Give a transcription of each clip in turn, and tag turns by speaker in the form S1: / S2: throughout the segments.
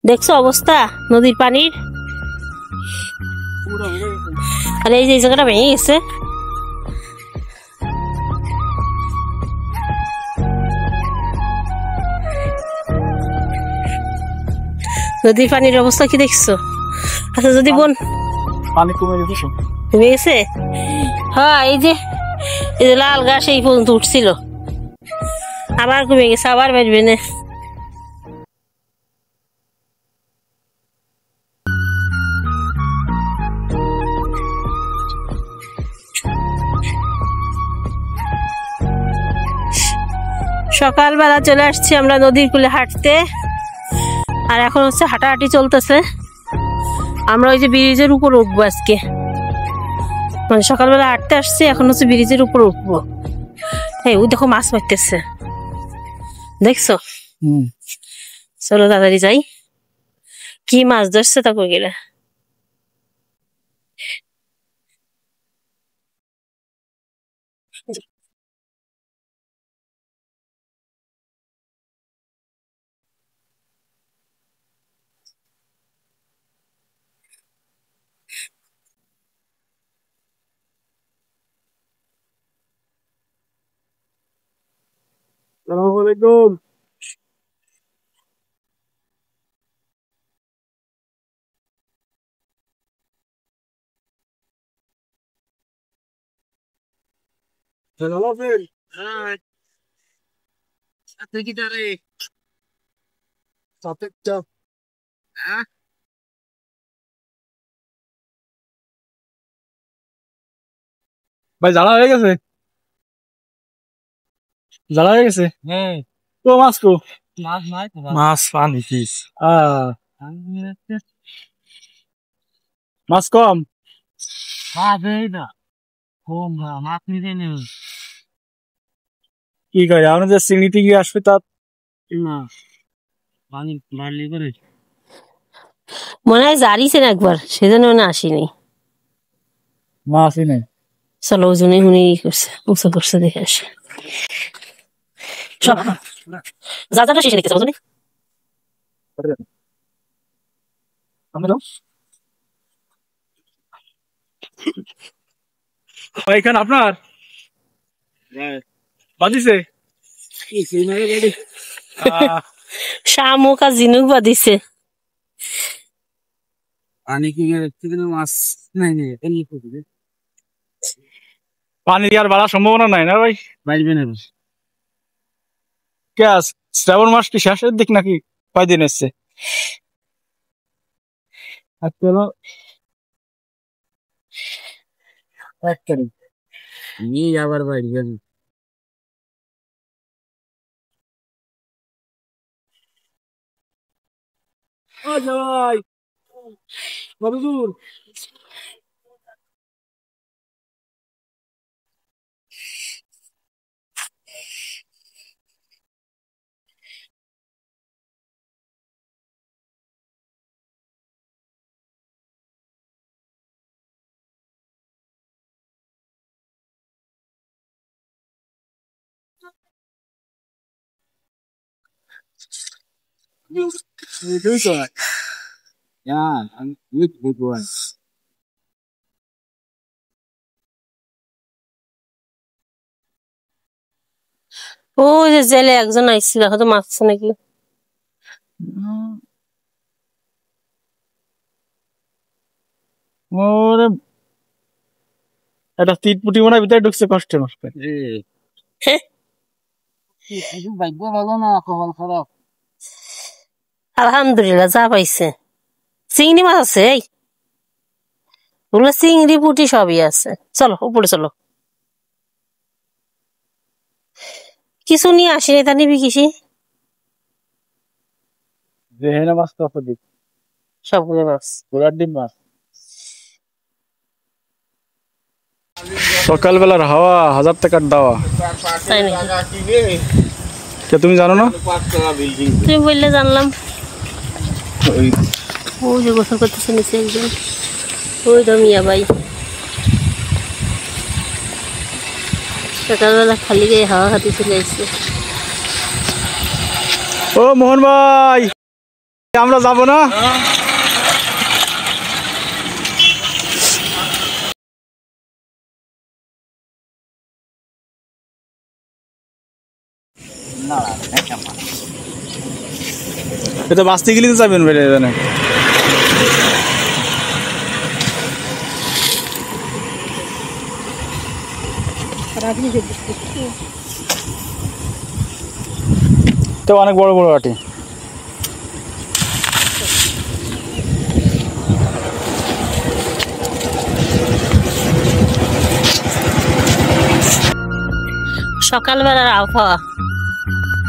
S1: দেখছো অবস্থা নদীর পানির? আর এই যে জায়গাটা ভেঙে গেছে। নদীর পানির অবস্থা কি দেখছো? আচ্ছা যদি
S2: পানি কমে গেছে।
S1: কমে গেছে? হ্যাঁ, এই যে লাল গাছ এই পর্যন্ত উঠছিল, আবার কমে গেছে, আবার বাড়বে না। সকালবেলা চলে আসছি আমরা নদীর কূলে হাঁটতে, আর এখন হচ্ছে হাঁটাহাঁটি চলতেছে। আমরা ওই যে ব্রিজের উপর উঠবো আজকে, মানে সকালবেলা হাঁটতে আসছি, এখন হচ্ছে ব্রিজের উপর উঠবো। এই ওই দেখো মাছ মারতেছে, দেখছো? চলো তাড়াতাড়ি যাই। কি মাছ ধরছে তা কই গেলে?
S2: আসসালামু আলাইকুম। ভালো আছেন? হ্যাঁ। সাথে কি তারে? সাথে চাপ। হ্যাঁ। ভাই জ্বালা হয়ে গেছে, জ্বালা হয়ে গেছে। হ্যাঁ। তো মাছ কো? মাছ নাই তো। মাছ পানি পিস। মাছ কম? মাছ এই না কম, মাছ নিতে নেই। কি করে আমরা যে চিংড়ি টিংড়ি আসবে তার না পানি মারলি করে
S1: মনে হয় জারিছেন একবার, সেজন্য মনে আসিনি।
S2: মাছই নেই।
S1: চলো ওজনে হুনি করছে, উঁচু করছে দেখে আসে। যা যাটা শেষে দেখতেছে ওজনে।
S2: এখানে আপনার বাদিছে
S1: শামুক আর ঝিনুক বাঁধিছে।
S2: পানি কি মাছ নাই পানি আর বাড়ার সম্ভাবনা নাই না ভাই? বাড়বে না কে আস? শ্রাবণ মাস কি শেষের দিক নাকি কয়দিন এসছে? এক তারিখ নিয়ে আবার বাড়বেন। ভাই কত দূর? Thứ rồi. Yeah, I'm good, good one.
S1: ও যে জেলে একজন আইছিল, হয়তো মারছে নাকি।
S2: ওরে একটা তিনপুটি মনে হয় ভিতরে ঢুকছে, কষ্টে নষ্ট। ভাগ্য ভালো না, কপাল খারাপ।
S1: আলহামদুলিল্লাহ যা পাইছে। চিংড়ি মাছ আছে, এই ওগুলো চিংড়ি পুঁটি সবই আছে। চলো উপরে চলো। কিছু নিয়ে আসিনি, তা নিবি কিসি?
S2: যেহেনা মাছ তো দিক
S1: সবগুলো মাছ,
S2: ঘোড়ার ডিম মাছ। সকালবেলার হাওয়া 1000 টাকার দাওয়া।
S1: তাই নাকি?
S2: কে তুমি জানো না?
S1: তুমি বললে জানলাম। ওই যে গোসল করতেছে নিচে একজন, ওই তো মিয়া ভাই। সকালবেলা খালি গায়ে হাওয়া খাতে চলে আসছে।
S2: ও মোহন ভাই। আমরা যাব না। এটা বাঁচতে গেলে তো যাবেন বেড়ে জানে। তো অনেক বড় বড় আটি।
S1: সকালবেলার আবহাওয়া,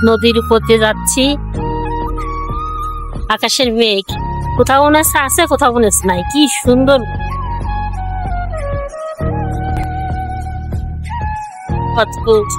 S1: নদীর উপর দিয়ে যাচ্ছি, আকাশের মেঘ, কোথাও মনে হচ্ছে আছে কোথাও মনে হচ্ছে নাই, কি সুন্দর অদ্ভুত।